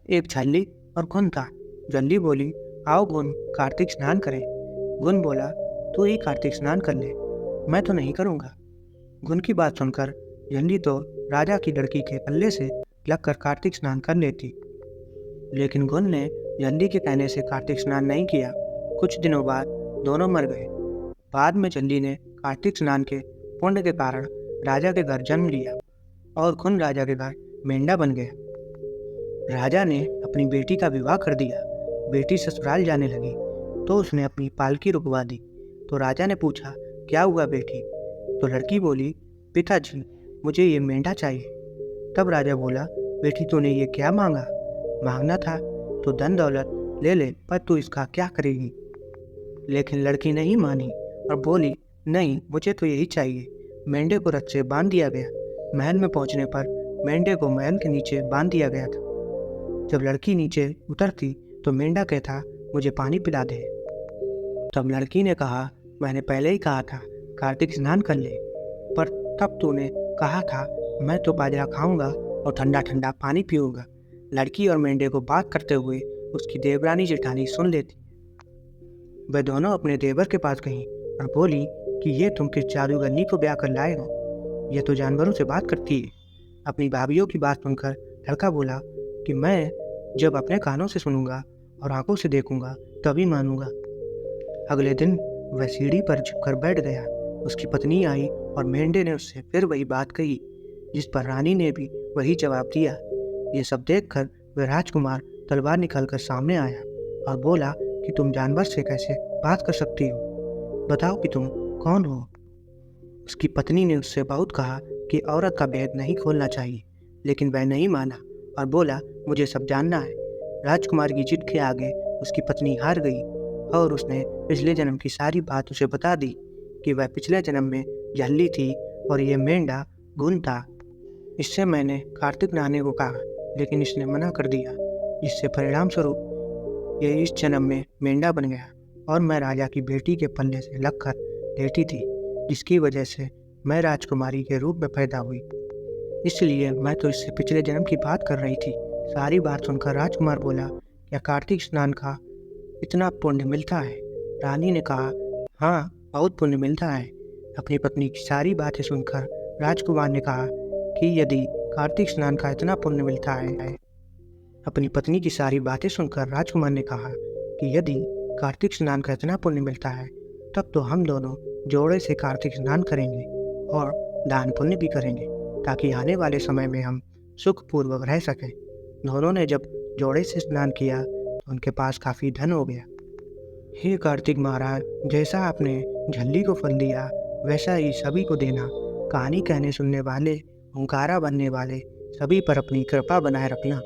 एक झल्ली और घुन था। झल्ली बोली, आओ घुन, कार्तिक स्नान करें। घुन बोला, तू ही कार्तिक स्नान कर ले, मैं तो नहीं करूँगा। घुन की बात सुनकर झल्ली तो राजा की लड़की के पल्ले से लगकर कार्तिक स्नान कर लेती, लेकिन घुन ने झल्ली के कहने से कार्तिक स्नान नहीं किया। कुछ दिनों बाद दोनों मर गए। बाद में झल्ली ने कार्तिक स्नान के पुण्य के कारण राजा के घर जन्म लिया और घुन राजा के घर मेंढा बन गया। राजा ने अपनी बेटी का विवाह कर दिया। बेटी ससुराल जाने लगी तो उसने अपनी पालकी रुकवा दी। तो राजा ने पूछा, क्या हुआ बेटी? तो लड़की बोली, पिताजी, मुझे ये मेंढा चाहिए। तब राजा बोला, बेटी तूने ये क्या मांगा? मांगना था तो धन दौलत ले ले, पर तू इसका क्या करेगी? लेकिन लड़की नहीं मानी और बोली, नहीं, मुझे तो यही चाहिए। मेंढे को रस्से से बांध दिया गया। महल में पहुंचने पर मेंढे को महल के नीचे बांध दिया गया था। जब लड़की नीचे उतरती तो मेंढा कहता, मुझे पानी पिला दे। तब लड़की ने कहा, मैंने पहले ही कहा था कार्तिक स्नान कर ले, पर तब तूने कहा था मैं तो बाजरा खाऊंगा और ठंडा ठंडा पानी पीऊंगा। लड़की और मेंढे को बात करते हुए उसकी देवरानी जेठानी सुन लेती। वे दोनों अपने देवर के पास गईं और बोली कि ये तुम किस जादूगरनी को ब्याह कर लाए हो? यह तो जानवरों से बात करती है। अपनी भाभीियों की बात सुनकर लड़का बोला कि मैं जब अपने कानों से सुनूंगा और आंखों से देखूंगा तभी मानूंगा। अगले दिन वह सीढ़ी पर झुककर बैठ गया। उसकी पत्नी आई और मेंढे ने उससे फिर वही बात कही, जिस पर रानी ने भी वही जवाब दिया। ये सब देखकर वह राजकुमार तलवार निकालकर सामने आया और बोला कि तुम जानवर से कैसे बात कर सकती हो? बताओ कि तुम कौन हो? उसकी पत्नी ने उससे बहुत कहा कि औरत का भेद नहीं खोलना चाहिए, लेकिन वह नहीं माना और बोला, मुझे सब जानना है। राजकुमार की जिद के आगे उसकी पत्नी हार गई और उसने पिछले जन्म की सारी बात उसे बता दी कि वह पिछले जन्म में झल्ली थी और ये मेंढा घुन था। इससे मैंने कार्तिक नहाने को कहा, लेकिन इसने मना कर दिया, जिससे परिणाम स्वरूप ये इस जन्म में मेंढा बन गया और मैं राजा की बेटी के पल्ले से लगकर लेटी थी, जिसकी वजह से मैं राजकुमारी के रूप में पैदा हुई। इसलिए मैं तो इससे पिछले जन्म की बात कर रही थी। सारी बात सुनकर राजकुमार बोला, क्या कार्तिक स्नान का इतना पुण्य मिलता है? रानी ने कहा, हाँ, बहुत पुण्य मिलता है। अपनी पत्नी की सारी बातें सुनकर राजकुमार ने कहा कि यदि कार्तिक स्नान का इतना पुण्य मिलता है अपनी पत्नी की सारी बातें सुनकर राजकुमार ने कहा कि यदि कार्तिक स्नान का इतना पुण्य मिलता है तब तो हम दोनों जोड़े से कार्तिक स्नान करेंगे और दान पुण्य भी करेंगे, ताकि आने वाले समय में हम सुखपूर्वक रह सकें। दोनों ने जब जोड़े से स्नान किया तो उनके पास काफ़ी धन हो गया। हे कार्तिक महाराज, जैसा आपने झल्ली को फल दिया वैसा ही सभी को देना। कहानी कहने सुनने वाले, ओंकारा बनने वाले सभी पर अपनी कृपा बनाए रखना।